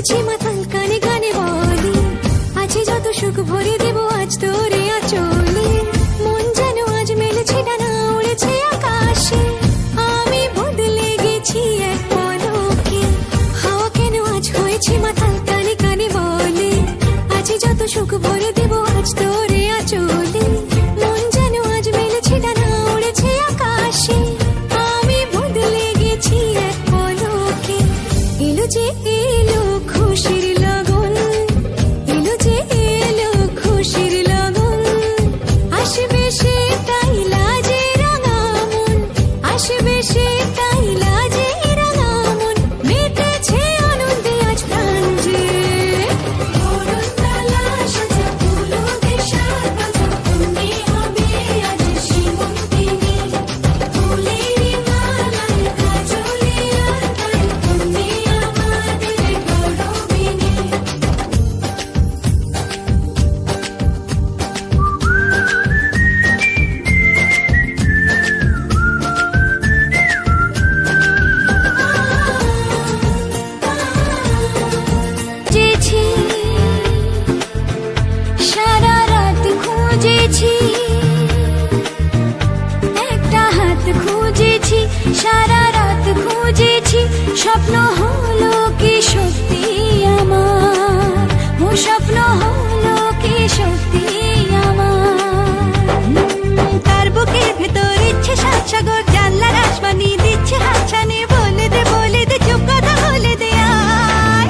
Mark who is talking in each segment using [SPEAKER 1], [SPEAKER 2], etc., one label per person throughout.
[SPEAKER 1] হয়েছি মাতাল কানে কানে বলি আছে যত সুখ ভরে দেব আজ তোরে আঁচলে মন যেন আজ মেলেছে ডানা উড়েছে আকাশে আমি বদলে গেছি এক পলকে হাওয়া কেন আজ হয়েছি মাতাল কানে কানে বলে আছে যত সুখ ভরে দেব আজ তোরে আঁচলে মন যেন আজ মেলেছে ডানা উড়েছে আকাশে আমি বদলে গেছি এক পলকে এলো যে এলো খুশির লগন এলো যে এলো খুশির লগন আসবে সেটাই লাজে রাঙা মন আসবে সেটাই লাজে রাঙা মন মেতেছে আনন্দে আজ প্রাণ যে বরণতলা সাজা ফুলো দেশার বাজা তুমি হবে আজ সীমন্তিনী ফুলের মালায় কাজলে আর গায়ে তুমি আমাদের গৌরবিনী খুঁজেছি সারা রাত খুঁজেছি একটা হাত খুঁজেছি সারা রাত খুঁজেছি স্বপ্ন হলো কি সত্যি আমার ও স্বপ্ন হলো কি সত্যি আমার তার বুকের ভেতর ইচ্ছে সাত সাগর জানলার আসমানি দিচ্ছে হাতছানি বলে দে চুপ কথা বলে দে আয়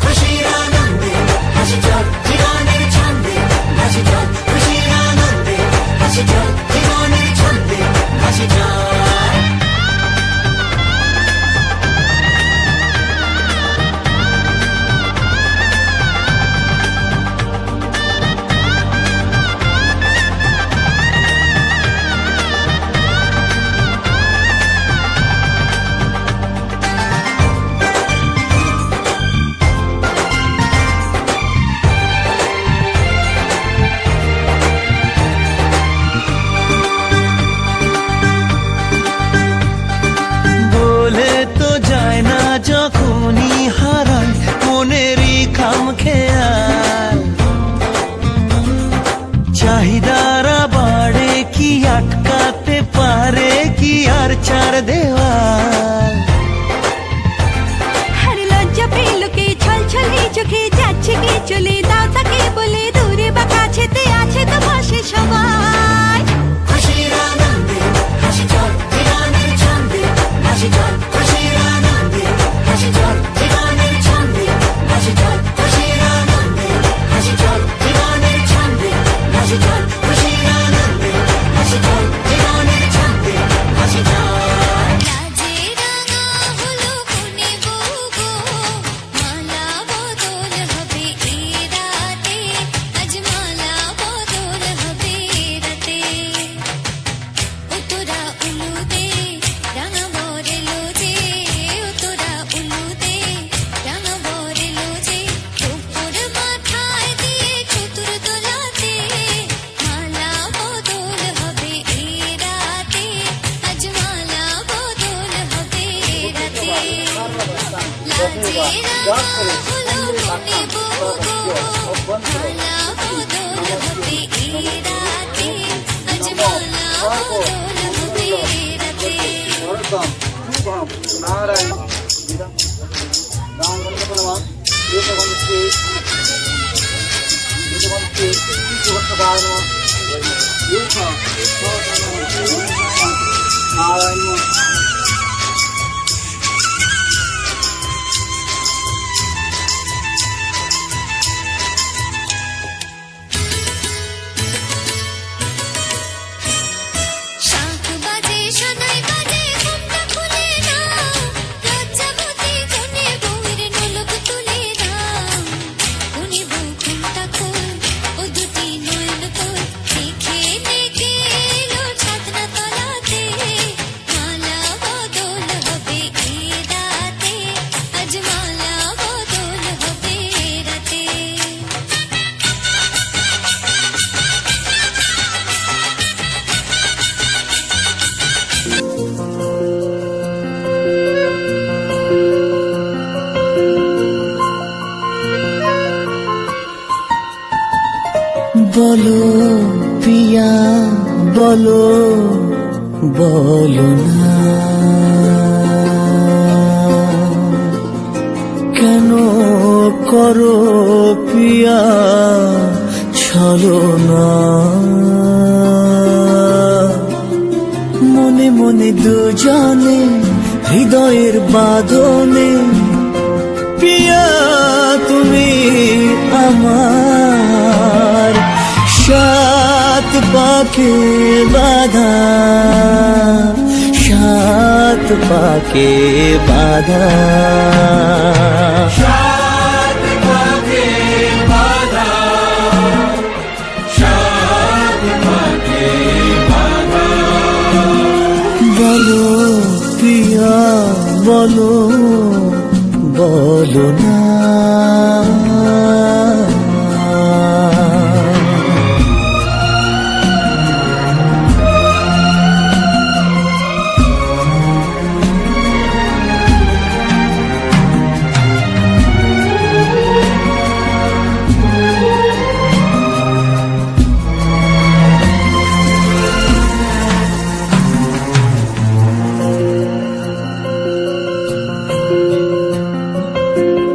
[SPEAKER 2] খুশির আনন্দে হাসি চল জীবনের ছন্দে হাসি চল খুশির আনন্দে হাসি চল জীবনের ছন্দে হাসি চল
[SPEAKER 3] বলে তো যায় না যখনই হারায় মনেরই খাম খেয়াল চাহিদারা বাড়ে কি আটকাতে পারে কি আর চার দেওয়াল
[SPEAKER 1] আর লজ্জা পেল কে ছল ছলে চোখে যাচ্ছে কে চলে দাও তাকে বলে দূরে বা কাছেতে আছে তো পাশে সবাই
[SPEAKER 2] খুশির আনন্দে হাসি চল জীবনের ছন্দে হাসি চল খুশির আনন্দে হাসি চল জীবনের ছন্দে হাসি চল খুশির আনন্দে হাসি চল জীবনের ছন্দে হাসি চল খুশির আনন্দে হাসি চল জীবনের ছন্দে হাসি চল
[SPEAKER 1] লাজে রাঙা হলো কোনে বউ গো মালা বদল হবে এই রাতে আজ মালা বদল হবে রাতে ও তোরা উলু দে রাঙা বরেলো যে ও তোরা উলু দে রাঙা বরেলো যে উপর মাথায় দিয়ে চতুর দোলাতে মালা বদল হবে এই রাতে আজ মালা বদল হবে রাতে লাজে রাঙা হলো কোনে বউ গো মালা বদল হবে এই রাতে আজ মালা বদল হবে রাতে
[SPEAKER 4] నారాయణ రామ గణపతి నారాయణ
[SPEAKER 1] শাঁখ বাজে সানাই বাজে ঘুমটা খুলে নাও লজ্জাবতী কোনে বউয়ের নোলক তুলে নাও কোনে বউ ঘুমটা খোল ও দুটি নয়ন তোল দেখে নেকে এলো ছাদনা তলাতে মালা
[SPEAKER 3] বলো পিয়া বলো বলো না কেন করো পিয়া ছলনা মনে মনে দুজনে হৃদয়ের বাঁধনে পিয়া তুমি আমার সাত পাকে বাঁধা সাত পাকে বাঁধা
[SPEAKER 2] সাত পাকে বাঁধা সাত পাকে বাঁধা
[SPEAKER 3] বলো পিয়া বলো বলো না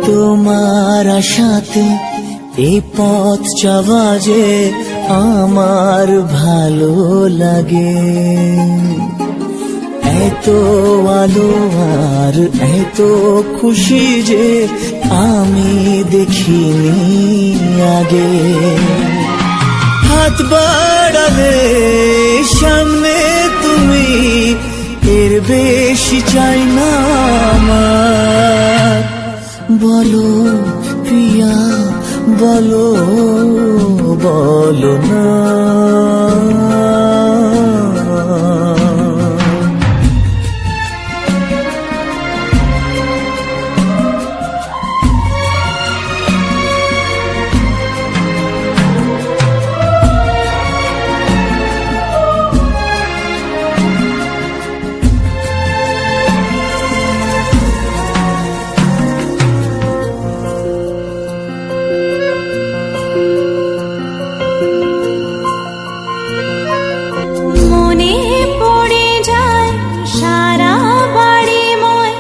[SPEAKER 3] তোমার আশাতে এই পথ চলা যে আমার ভালো লাগে এত আলো আর এত খুশি যে আমি দেখিনি আগে হাত বাড়ালে সামনে তুমি এর বেশি চাই না আমার বলো পিয়া বলো বলো না
[SPEAKER 1] মনে পড়ে যায় সারা বাড়িময়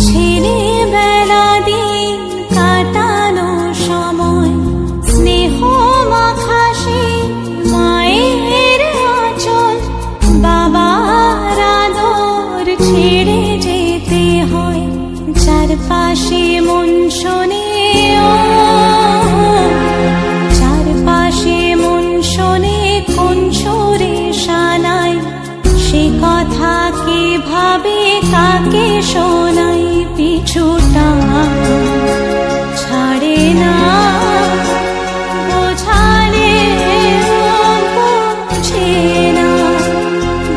[SPEAKER 1] ছেলেবেলা দিন কাটানো সময় স্নেহ মাখাসে মায়ের আঁচল বাবার আদর ছেড়ে যেতে হয় চারপাশে মন শোনে চারপাশে মন শোনে কোন সুরে শানাই সে কথা কে ভাবে কাকে শোনাই পিছুটা ছাড়ে না বোঝালে বুঝে না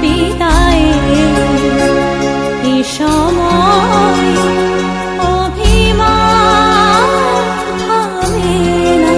[SPEAKER 1] বিদায়ে এ সময় অভিমান থামে না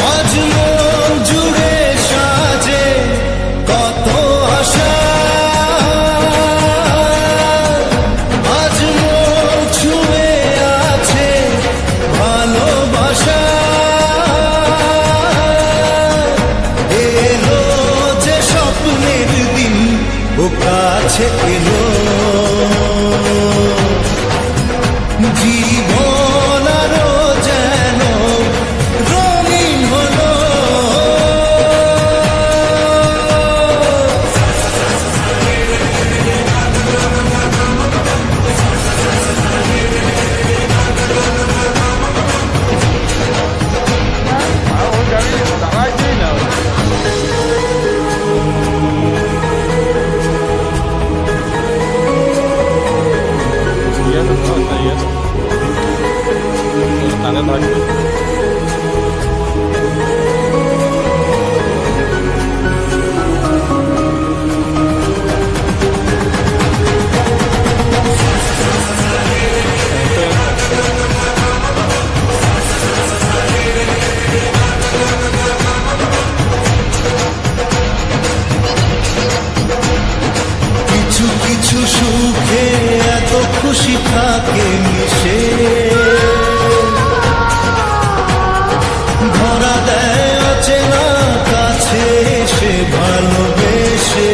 [SPEAKER 3] আজ মন জুড়ে সাজে কত আশা আজ মন ছুঁয়ে আছে ভালোবাসা এলো যে স্বপ্নের দিন ও কাছে এলো জীবন আরো যেন রঙিন হলো সে ভালোবেসে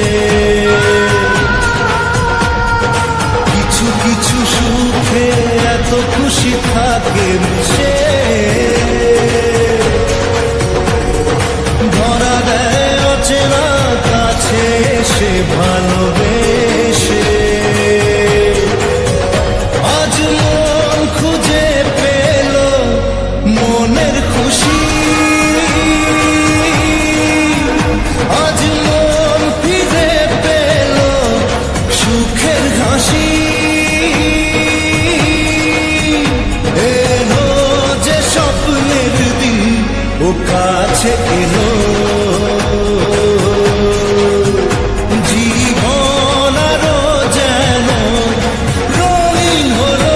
[SPEAKER 3] কিছু কিছু সুখে এত খুশি থাকে সে ধরা দেয় অচেনা কাছে সে ভালোবেসে আজ মন খুঁজে পেল মনের খুশি আজ মন ফিরে পেল সুখের হাসি এলো যে স্বপ্নের দিন ও কাছে এলো জীবন আরো যেন রঙিন হলো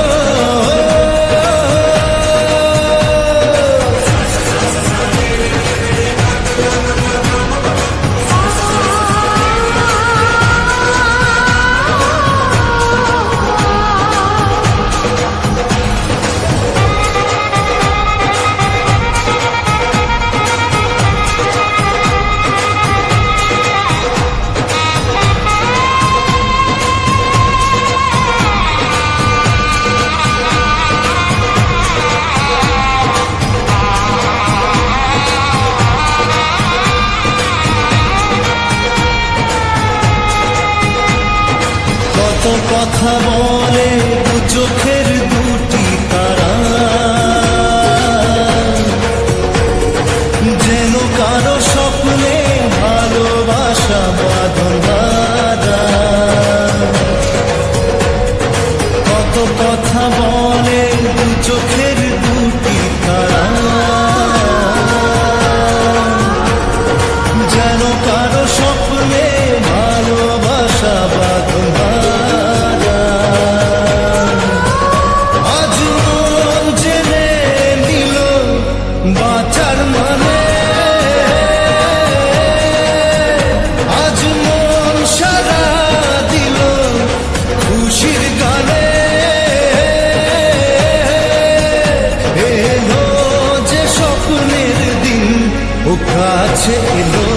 [SPEAKER 3] কত কথা বলে দু চোখের দুটি তারা যেন কারো স্বপ্নে ভালোবাসা বাঁধন বাঁধা কত কথা বলে দু চোখের দুটি তারা যেন কারো স্বপ্নে ভালোবাসা বাঁধন বাঁধা আজ মন জেনে নিল বাঁচার মানে আজ মন সারা দিল খুশির গানে এলো যে স্বপ্নের দিন ও কাছে এলো